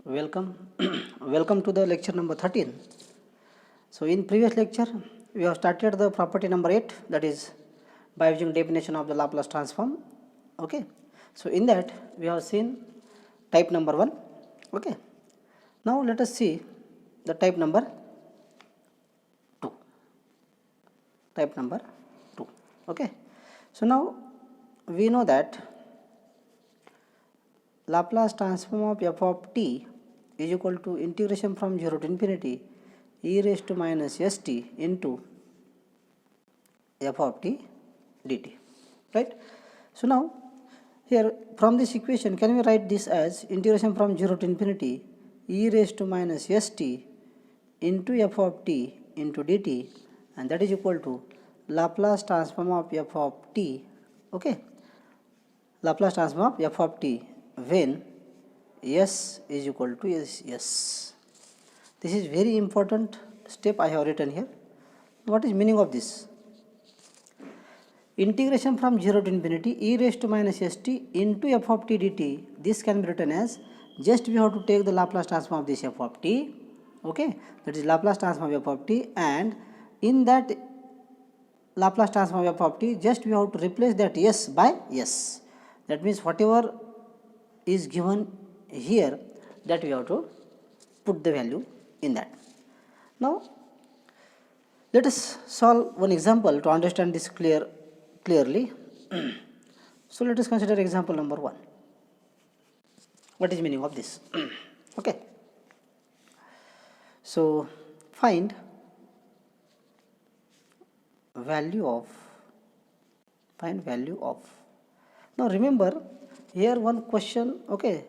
Welcome. Welcome to the lecture number 13. So in previous lecture we have started the property number 8, that is by using definition of the Laplace transform. Okay. So in that we have seen type number 1. Okay. Now let us see the type number 2. Type number 2. Okay. So now we know that Laplace transform of f of t is equal to integration from 0 to infinity e raised to minus st into f of t dt, right? So now here from this equation, can we write this as integration from 0 to infinity e raised to minus st into f of t into dt, and that is equal to Laplace transform of f of t. Okay, Laplace transform of f of t when s is equal to s. This is very important step I have written here. What is meaning of this? Integration from 0 to infinity e raised to minus st into f of t dt. This can be written as, just we have to take the Laplace transform of this f of t. Okay, that is Laplace transform of f of t, and in that Laplace transform of f of t, just we have to replace that s by s. That means whatever is given here, that we have to put the value in that. Now let us solve one example to understand this clearly. So let us consider example number 1. What is meaning of this? Okay. So find value of. Now remember, here one question. Okay,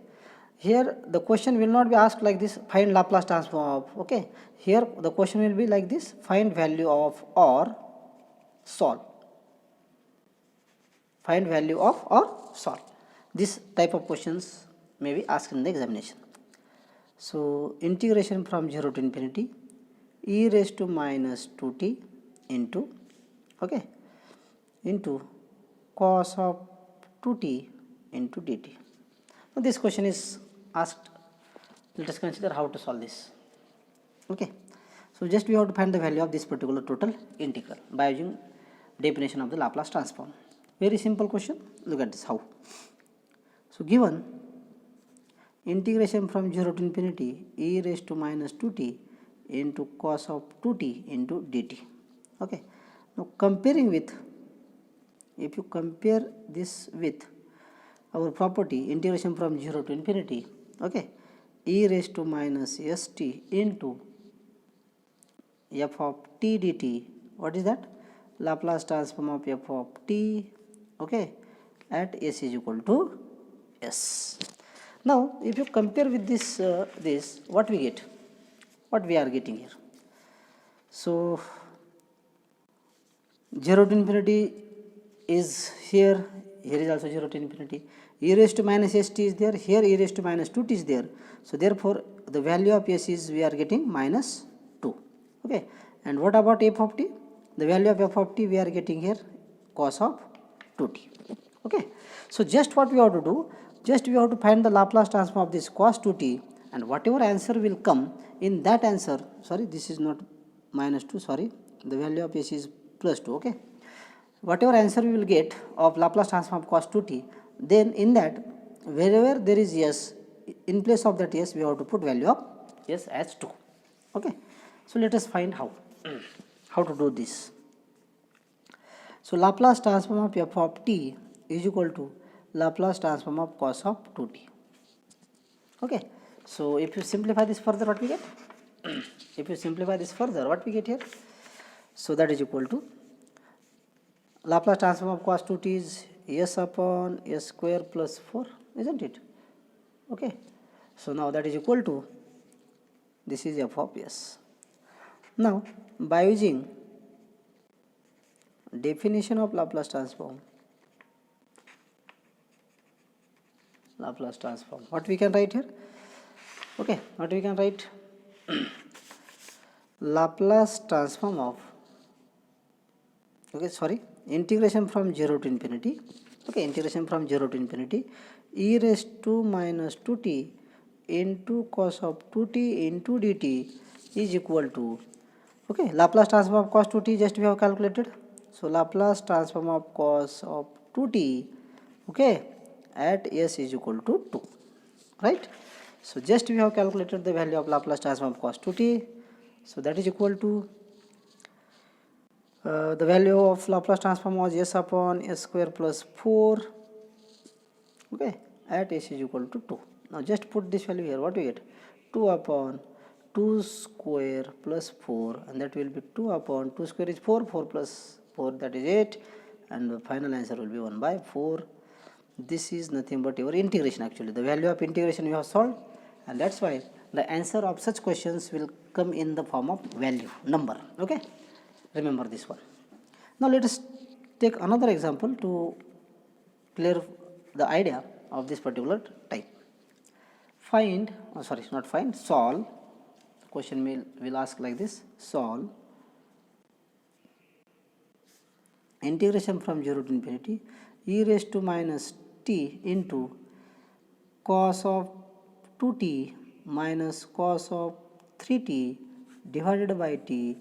here the question will not be asked like this, find Laplace transform of. Okay, here the question will be like this, find value of or solve. Find value of or solve. This type of questions may be asked in the examination. So integration from 0 to infinity e raised to minus 2t into, okay, into cos of 2t into dt. Now this question is asked. Let us consider how to solve this. Okay, so just we have to find the value of this particular total integral by using definition of the Laplace transform. Very simple question. Look at this how. So given integration from 0 to infinity e raised to minus 2t into cos of 2t into dt. Okay, now comparing with, if you compare this with our property integration from 0 to infinity, okay, e raised to minus st into f of t dt, what is that? Laplace transform of f of t, okay, at s is equal to s. Now if you compare with this, what we get? What we are getting here? So 0 to infinity is here is also 0 to infinity. E raised to minus st is there, here e raised to minus 2t is there. So therefore the value of s is, we are getting minus 2. Okay, and what about f of t? The value of f of t we are getting here cos of 2t. Okay, so just what we have to do, just we have to find the Laplace transform of this cos 2t, and whatever answer will come in that answer, sorry, this is not minus 2, sorry, the value of s is plus 2. Okay, whatever answer we will get of Laplace transform of cos 2t, then in that wherever there is s, in place of that s we have to put value of s as 2. Okay, so let us find how to do this. So Laplace transform of f of t is equal to Laplace transform of cos of 2t. Okay, so if you simplify this further, what we get? If you simplify this further, what we get here? So that is equal to Laplace transform of cos 2t is s upon s square plus 4, isn't it? Okay, so now that is equal to, this is f of s. Now by using definition of Laplace transform, what we can write here? Okay, what we can write? Laplace transform of, okay, sorry, integration from 0 to infinity, okay, integration from 0 to infinity e raised to minus 2t into cos of 2t into dt is equal to, okay, Laplace transform of cos 2t just we have calculated. So Laplace transform of cos of 2t, okay, at s is equal to 2, right? So just we have calculated the value of Laplace transform of cos 2t. So that is equal to the value of Laplace transform was s upon s square plus 4, okay, at s is equal to 2. Now just put this value here. What we get? 2 upon 2 square plus 4, and that will be 2 upon 2 square is 4, 4 plus 4, that is 8, and the final answer will be 1 by 4. This is nothing but your integration actually. The value of integration we have solved, and that's why the answer of such questions will come in the form of value, number, okay? Remember this one. Now let us take another example to clear the idea of this particular type. Find, solve. The question will ask like this: solve integration from 0 to infinity e raised to minus t into cos of 2t minus cos of 3t divided by t,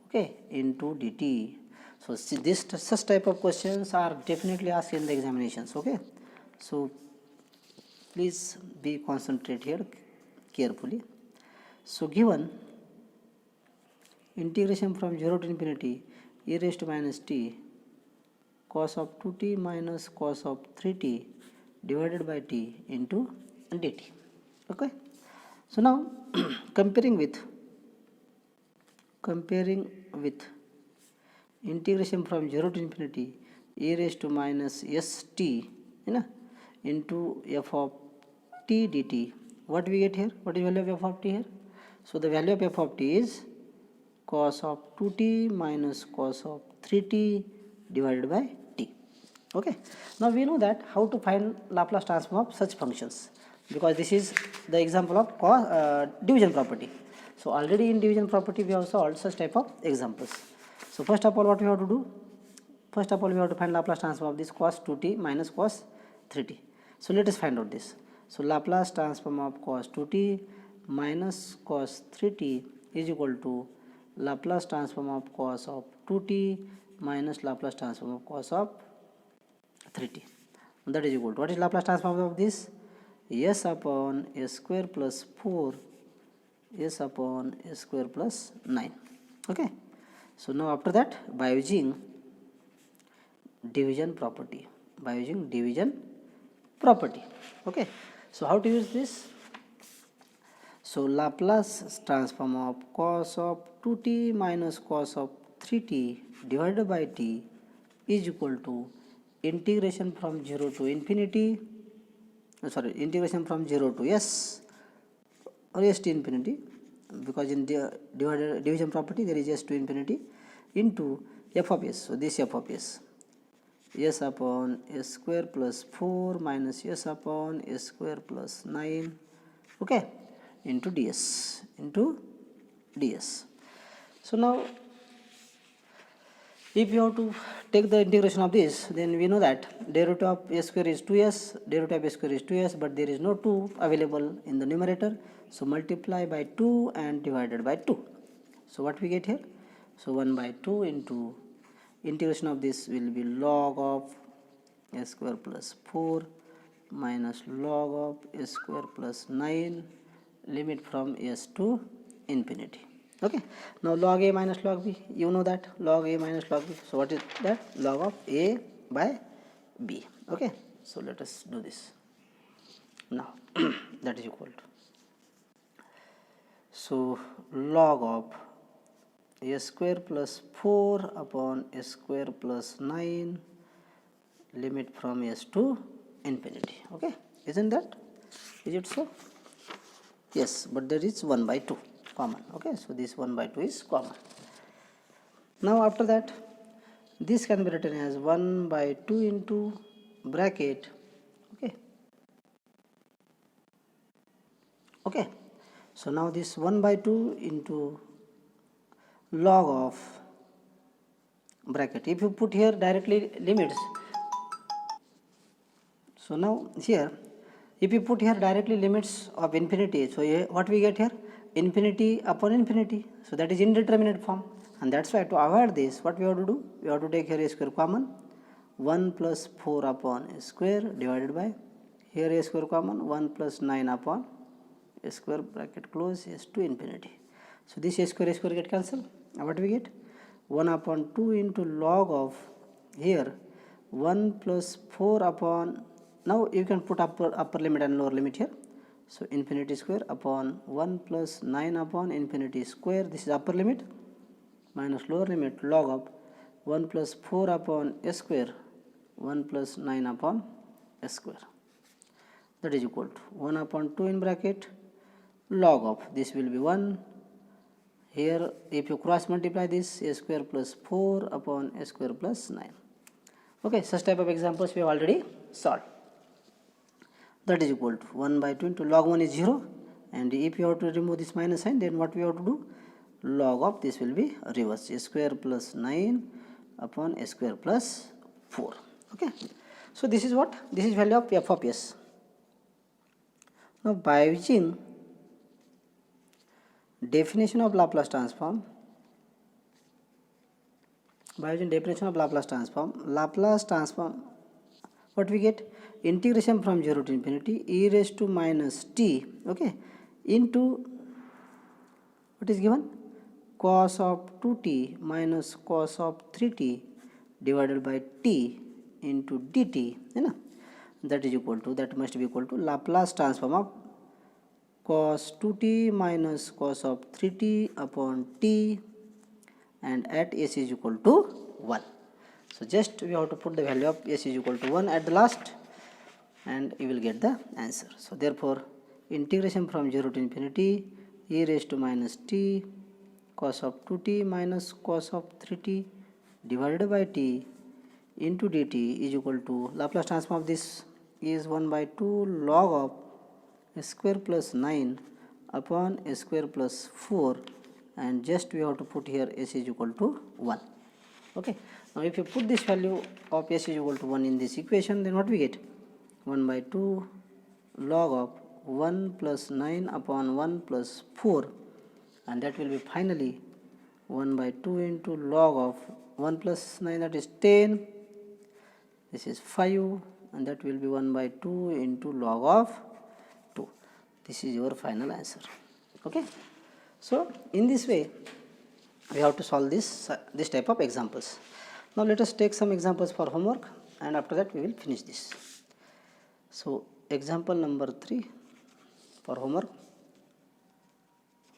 okay, into dt. So see, such type of questions are definitely asked in the examinations, okay? So please be concentrate here carefully. So given integration from 0 to infinity e raised to minus t cos of 2t minus cos of 3t divided by t into dt, okay? So now comparing with integration from 0 to infinity e raised to minus st, you know, into f of t dt, what we get here? What is value of f of t here? So the value of f of t is cos of 2t minus cos of 3t divided by t, okay? Now we know that how to find Laplace transform of such functions, because this is the example of division property. So already in division property we have solved such type of examples. So first of all, what we have to do? First of all, we have to find Laplace transform of this cos 2t minus cos 3t. So let us find out this. So Laplace transform of cos 2t minus cos 3t is equal to Laplace transform of cos of 2t minus Laplace transform of cos of 3t. That is equal to, what is Laplace transform of this? S upon s square plus 4 s upon s square plus 9, okay? So now after that, by using division property, okay? So how to use this? So Laplace transform of cos of 2t minus cos of 3t divided by t is equal to integration from 0 to infinity, integration from 0 to s or s to infinity, because in the division property there is s to infinity, into f of s. So this f of s upon s square plus 4 minus s upon s square plus 9, okay, into ds. So now if you have to take the integration of this, then we know that derivative of s square is 2s, derivative of s square is 2s, but there is no 2 available in the numerator. So multiply by 2 and divided by 2. So what we get here? So 1 by 2 into integration of this will be log of s square plus 4 minus log of s square plus 9, limit from s to infinity, okay? Now log a minus log b, you know that log a minus log b. So what is that? Log of a by b, okay? So let us do this now. That is equal to, so log of s square plus 4 upon s square plus 9, limit from s to infinity, okay? Isn't that? Is it so? Yes, but there is 1 by 2 common, okay? So this 1 by 2 is common. Now after that, this can be written as 1 by 2 into bracket, okay? So now this 1 by 2 into log of bracket, if you put here directly limits, so now here If you put here directly limits of infinity, so what we get here? Infinity upon infinity. So that is indeterminate form. And that's why to avoid this, what we have to do? We have to take here a square common. 1 plus 4 upon a square divided by, here a square common, 1 plus 9 upon a square bracket close is to infinity. So this a square get cancelled. Now what we get? 1 upon 2 into log of here 1 plus 4 upon, now you can put upper limit and lower limit here. So infinity square upon 1 plus 9 upon infinity square, this is upper limit, minus lower limit log of 1 plus 4 upon a square 1 plus 9 upon a square, that is equal to 1 upon 2 in bracket log of, this will be 1. Here if you cross multiply this, a square plus 4 upon a square plus 9. Okay, such type of examples we have already solved. That is equal to 1 by 2 into log 1 is 0, and if you have to remove this minus sign, then what we have to do? Log of this will be reverse, a square plus 9 upon a square plus 4. Okay, so this is what? This is value of f of s. Now by using definition of Laplace transform, Laplace transform, what we get? Integration from 0 to infinity e raised to minus t, okay, into what is given? Cos of 2t minus cos of 3t divided by t into dt, you know, that is equal to, that must be equal to Laplace transform of cos 2t minus cos of 3t upon t, and at s is equal to 1. So just we have to put the value of s is equal to 1 at the last, and you will get the answer. So therefore integration from 0 to infinity e raised to minus t cos of 2t minus cos of 3t divided by t into dt is equal to Laplace transform of this is 1 by 2 log of a square plus 9 upon a square plus 4, and just we have to put here s is equal to 1. Okay, now if you put this value of s is equal to 1 in this equation, then what we get? 1 by 2 log of 1 plus 9 upon 1 plus 4, and that will be finally 1 by 2 into log of 1 plus 9, that is 10, this is 5, and that will be 1 by 2 into log of 2. This is your final answer. Okay, so in this way we have to solve this type of examples. Now let us take some examples for homework, and after that we will finish this. So example number 3 for homework.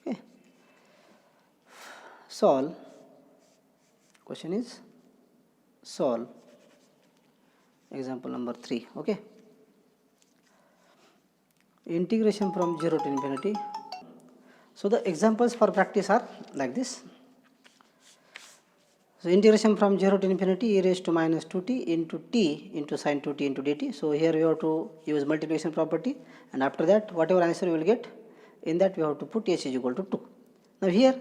Okay, solve, question is solve example number 3. Okay, integration from 0 to infinity. So the examples for practice are like this. So integration from 0 to infinity e raised to minus 2t into t into sin 2t into dt. So here we have to use multiplication property, and after that whatever answer you will get, in that we have to put s is equal to 2. Now here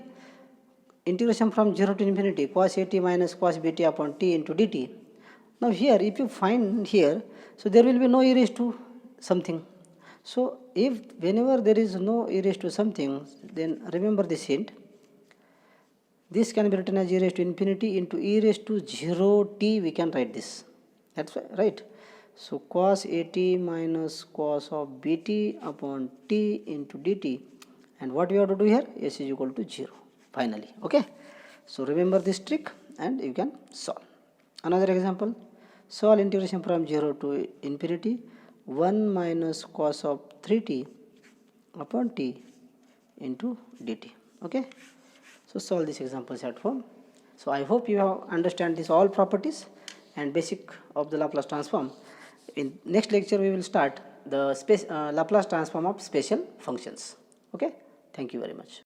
integration from 0 to infinity cos at minus cos bt upon t into dt. Now here if you find here, so there will be no e raised to something. So if whenever there is no e raised to something, then remember this hint. This can be written as e raised to infinity into e raised to 0t, we can write this. That's right. So cos at minus cos of bt upon t into dt, and what we have to do here? S is equal to 0 finally. Okay, so remember this trick and you can solve. Another example, solve integration from 0 to infinity 1 minus cos of 3t upon t into dt. Okay, so solve these examples at home. So I hope you have understand this all properties and basic of the Laplace transform. In next lecture we will start the Laplace transform of special functions. Okay, thank you very much.